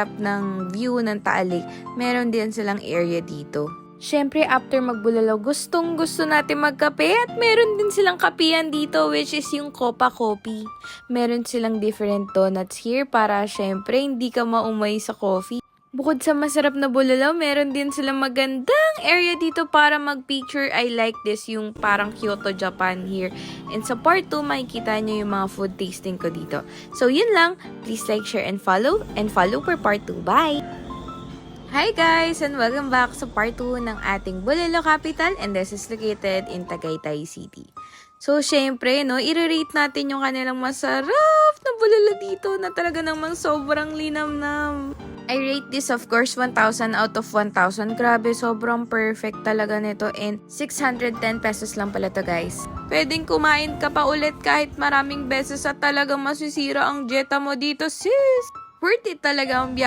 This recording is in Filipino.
ng view ng Taal Lake, meron din silang area dito. Syempre, after magbulalo, gustong gusto natin magkape at meron din silang kapihan dito which is yung Copa Coffee. Meron silang different donuts here para syempre hindi ka maumay sa coffee. Bukod sa masarap na bulalo, meron din silang magandang area dito para mag-picture. I like this, yung parang Kyoto, Japan here. And sa part 2, makikita nyo yung mga food tasting ko dito. So yun lang, please like, share, and follow for part 2. Bye! Hi guys, and welcome back sa part 2 ng ating Bulalo Capital, and this is located in Tagaytay City. So, syempre, no, i-rate natin yung kanilang masarap na bulalo dito na talaga namang sobrang linamnam. I rate this, of course, 1,000 out of 1,000. Grabe, sobrang perfect talaga nito, and 610 pesos lang pala to, guys. Pwedeng kumain ka pa ulit kahit maraming beses at talagang masisira ang dieta mo dito, sis. Worth it talaga ang biyahe